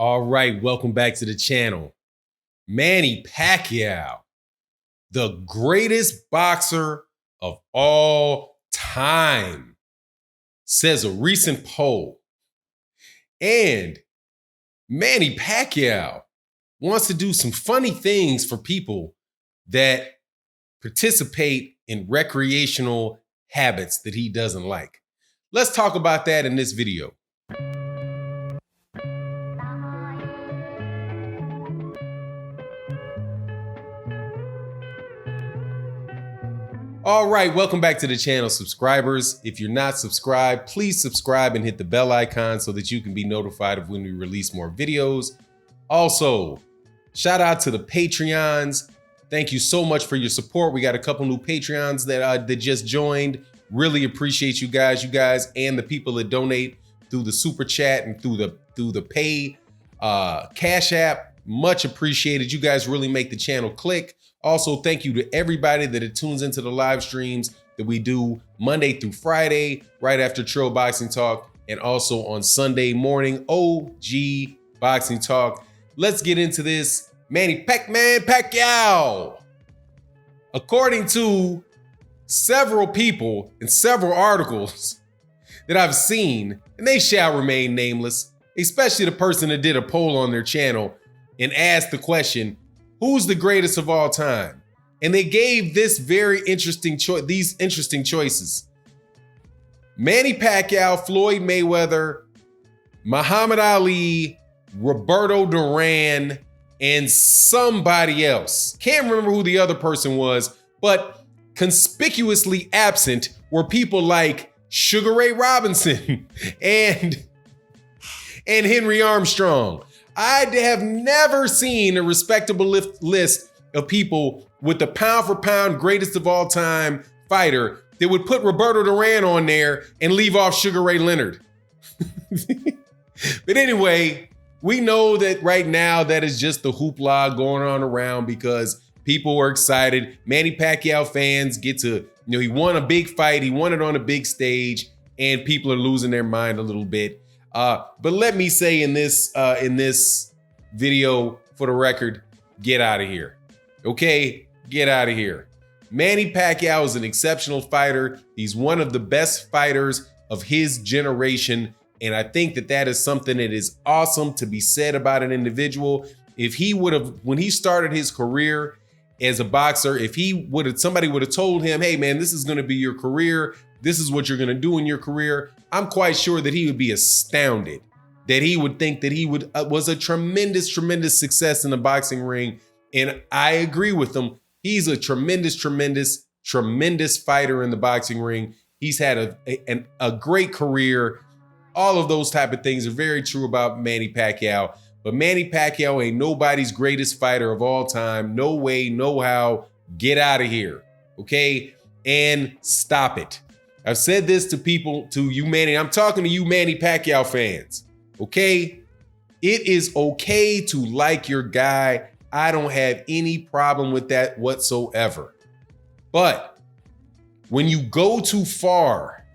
All right, welcome back to the channel. Manny Pacquiao, the greatest boxer of all time, says a recent poll. And Manny Pacquiao wants to do some funny things for people that participate in recreational habits that he doesn't like. Let's talk about that in this video. All right, welcome back to the channel, subscribers. If you're not subscribed, please subscribe and hit the bell icon so that you can be notified of when we release more videos. Also, shout out to the Patreons. Thank you so much for your support. We got a couple new Patreons that just joined. Really appreciate you guys and the people that donate through the super chat and through the pay Cash App. Much appreciated. You guys really make the channel click. Also, thank you to everybody that tunes into the live streams that we do Monday through Friday, right after Trill Boxing Talk, and also on Sunday morning, OG Boxing Talk. Let's get into this. Manny Pacquiao. According to several people and several articles that I've seen, and they shall remain nameless, especially the person that did a poll on their channel and asked the question, who's the greatest of all time? And they gave this very interesting these interesting choices. Manny Pacquiao, Floyd Mayweather, Muhammad Ali, Roberto Duran, and somebody else. Can't remember who the other person was, but conspicuously absent were people like Sugar Ray Robinson and Henry Armstrong. I have never seen a respectable list of people with the pound for pound greatest of all time fighter that would put Roberto Duran on there and leave off Sugar Ray Leonard. But anyway, we know that right now that is just the hoopla going on around because people are excited. Manny Pacquiao fans get to, he won a big fight. He won it on a big stage and people are losing their mind a little bit. But let me say in this video, for the record, get out of here. Okay, get out of here. Manny Pacquiao is an exceptional fighter. He's one of the best fighters of his generation. And I think that is something that is awesome to be said about an individual. If he would have, when he started his career as a boxer, if somebody would have told him, hey man, this is going to be your career. This is what you're going to do in your career. I'm quite sure that he would be astounded, that he would think that he was a tremendous success in the boxing ring. And I agree with him. He's a tremendous fighter in the boxing ring. He's had a great career. All of those type of things are very true about Manny Pacquiao. But Manny Pacquiao ain't nobody's greatest fighter of all time. No way, no how. Get out of here. Okay? And stop it. I've said this to people, to you, Manny. I'm talking to you, Manny Pacquiao fans. Okay? It is okay to like your guy. I don't have any problem with that whatsoever. But when you go too far,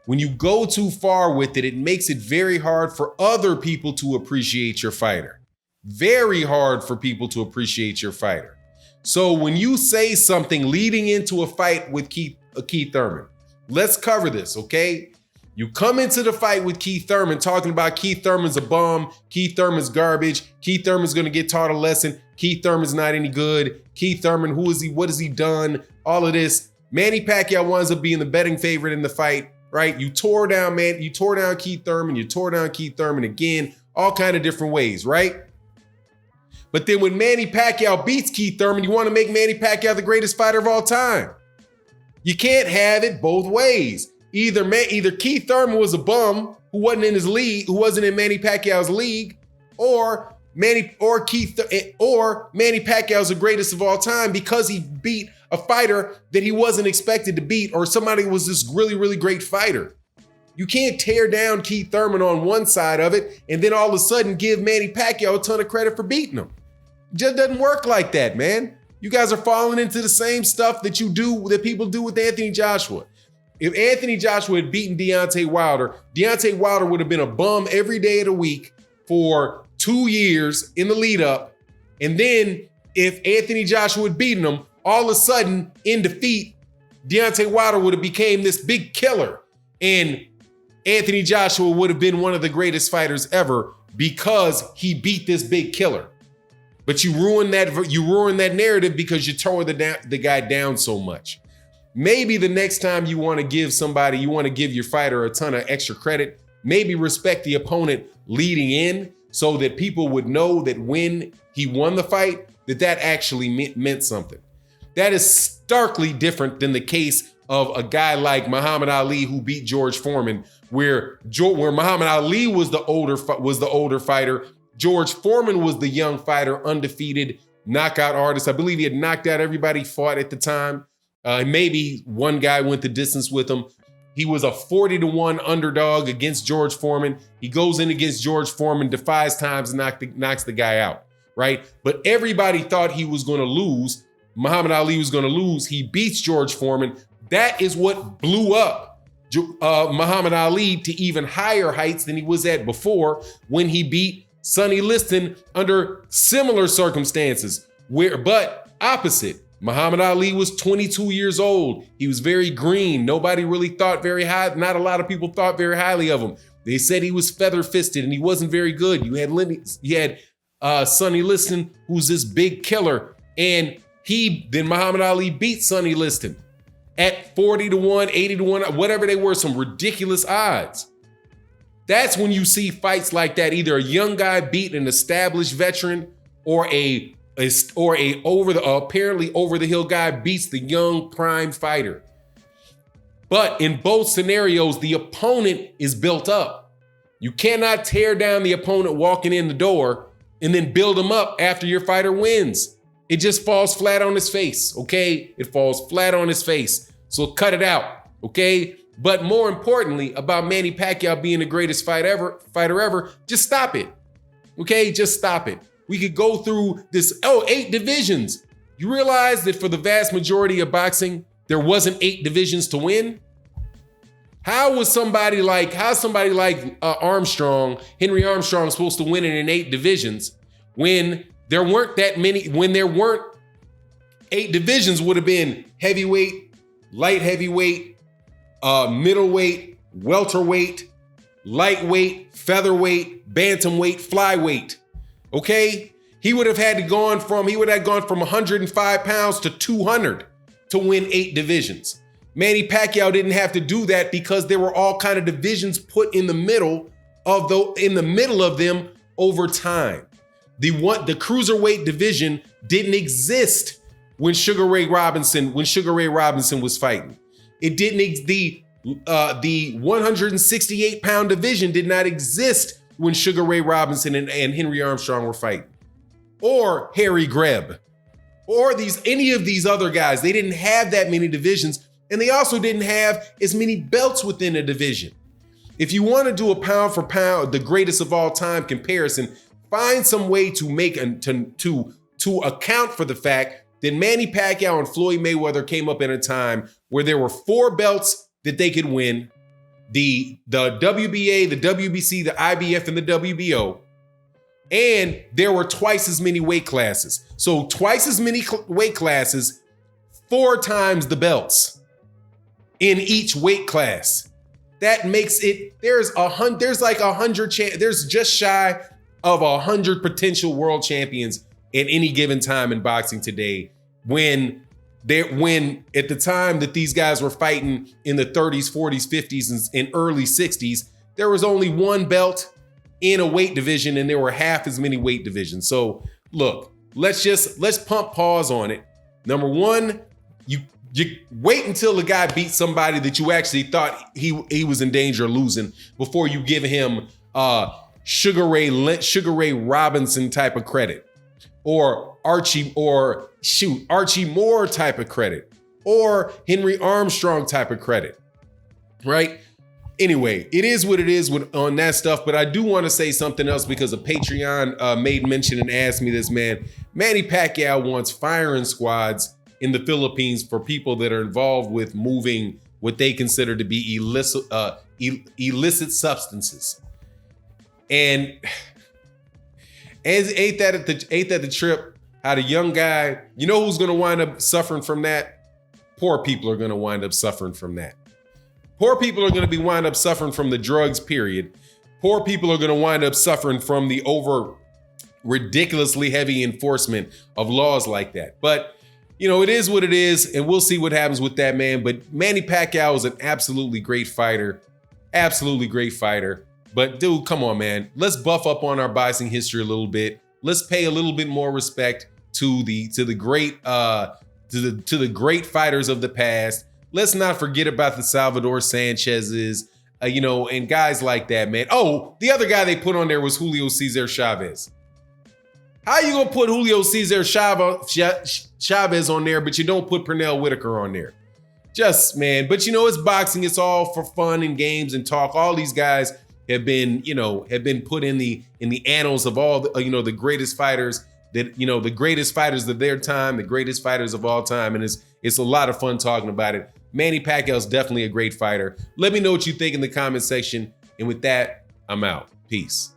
with it, it makes it very hard for other people to appreciate your fighter. Very hard for people to appreciate your fighter. So when you say something leading into a fight with Keith Thurman, let's cover this, okay? You come into the fight with Keith Thurman talking about Keith Thurman's a bum, Keith Thurman's garbage, Keith Thurman's gonna get taught a lesson, Keith Thurman's not any good, Keith Thurman, who is he, what has he done, all of this. Manny Pacquiao winds up being the betting favorite in the fight, right? You tore down Keith Thurman, you tore down Keith Thurman again, all kind of different ways, right? But then when Manny Pacquiao beats Keith Thurman, you wanna make Manny Pacquiao the greatest fighter of all time. You can't have it both ways. Either Keith Thurman was a bum who wasn't in his league, who wasn't in Manny Pacquiao's league, or Manny Pacquiao's the greatest of all time because he beat a fighter that he wasn't expected to beat, or somebody who was this really great fighter. You can't tear down Keith Thurman on one side of it and then all of a sudden give Manny Pacquiao a ton of credit for beating him. It just doesn't work like that, man. You guys are falling into the same stuff that people do with Anthony Joshua. If Anthony Joshua had beaten Deontay Wilder would have been a bum every day of the week for 2 years in the lead up. And then if Anthony Joshua had beaten him, all of a sudden in defeat, Deontay Wilder would have became this big killer. And Anthony Joshua would have been one of the greatest fighters ever because he beat this big killer. But you ruined that narrative because you tore the guy down so much. Maybe the next time you want to give your fighter a ton of extra credit, maybe respect the opponent leading in so that people would know that when he won the fight, that actually meant something. That is starkly different than the case of a guy like Muhammad Ali who beat George Foreman, where Muhammad Ali was the older fighter. George Foreman was the young fighter, undefeated knockout artist. I believe he had knocked out everybody he fought at the time. Maybe one guy went the distance with him. He was a 40-1 underdog against George Foreman. He goes in against George Foreman, defies times, and knocks the guy out, right? But everybody thought he was going to lose. Muhammad Ali was going to lose. He beats George Foreman. That is what blew up Muhammad Ali to even higher heights than he was at before when he beat Sonny Liston under similar circumstances. But opposite. Muhammad Ali was 22 years old. He was very green. Nobody really thought very high. Not a lot of people thought very highly of him. They said he was feather-fisted and he wasn't very good. You had Sonny Liston, who's this big killer, and then Muhammad Ali beat Sonny Liston at 40-1, 80-1, whatever they were, some ridiculous odds. That's when you see fights like that. Either a young guy beat an established veteran, or apparently over the hill guy beats the young prime fighter. But in both scenarios, the opponent is built up. You cannot tear down the opponent walking in the door and then build him up after your fighter wins. It just falls flat on his face, okay? It falls flat on his face. So cut it out, okay? But more importantly, about Manny Pacquiao being the greatest fighter ever, just stop it, okay? Just stop it. We could go through this, 8 divisions. You realize that for the vast majority of boxing, there wasn't 8 divisions to win? How somebody like Armstrong, Henry Armstrong, supposed to win it in 8 divisions when there weren't that many, when there weren't 8 divisions? Would have been heavyweight, light heavyweight, middleweight, welterweight, lightweight, featherweight, bantamweight, flyweight. Okay? He would have gone from 105 pounds to 200 to win 8 divisions. Manny Pacquiao didn't have to do that because there were all kind of divisions put in the middle of them over time. The cruiserweight division didn't exist when Sugar Ray Robinson was fighting. It didn't. The 168 pound division did not exist when Sugar Ray Robinson and Henry Armstrong were fighting, or Harry Greb, or any of these other guys. They didn't have that many divisions, and they also didn't have as many belts within a division. If you want to do a pound for pound, the greatest of all time comparison, find some way to account for the fact that Manny Pacquiao and Floyd Mayweather came up in a time where there were 4 belts that they could win: the WBA, the WBC, the IBF, and the WBO. And there were twice as many weight classes. So twice as many weight classes, 4 times the belts in each weight class. That makes it, there's just shy of 100 potential world champions at any given time in boxing today, when at the time that these guys were fighting in the 30s, 40s, 50s, and early 60s, there was only 1 belt in a weight division, and there were half as many weight divisions. So look, let's pump pause on it. Number one, you wait until the guy beats somebody that you actually thought he was in danger of losing before you give him Sugar Ray Robinson type of credit, or Archie Moore type of credit, or Henry Armstrong type of credit, right? Anyway, it is what it is on that stuff, but I do want to say something else because a Patreon made mention and asked me this, man. Manny Pacquiao wants firing squads in the Philippines for people that are involved with moving what they consider to be illicit substances. And And ain't that the trip? How the young guy, you know who's gonna wind up suffering from that? Poor people are gonna wind up suffering from that. Poor people are gonna wind up suffering from the drugs, period. Poor people are gonna wind up suffering from the over ridiculously heavy enforcement of laws like that. But it is what it is, and we'll see what happens with that, man. But Manny Pacquiao is an absolutely great fighter. Absolutely great fighter. But dude, come on, man. Let's buff up on our boxing history a little bit. Let's pay a little bit more respect to the great fighters of the past. Let's not forget about the Salvador Sanchez's, and guys like that, man. Oh, the other guy they put on there was Julio Cesar Chavez. How you gonna put Julio Cesar Chavez on there, but you don't put Pernell Whitaker on there? Just, man. But it's boxing. It's all for fun and games and talk. All these guys have been put in the annals of all the greatest fighters the greatest fighters of their time, the greatest fighters of all time, and it's a lot of fun talking about it. Manny Pacquiao is definitely a great fighter. Let me know what you think in the comment section, and with that, I'm out. Peace.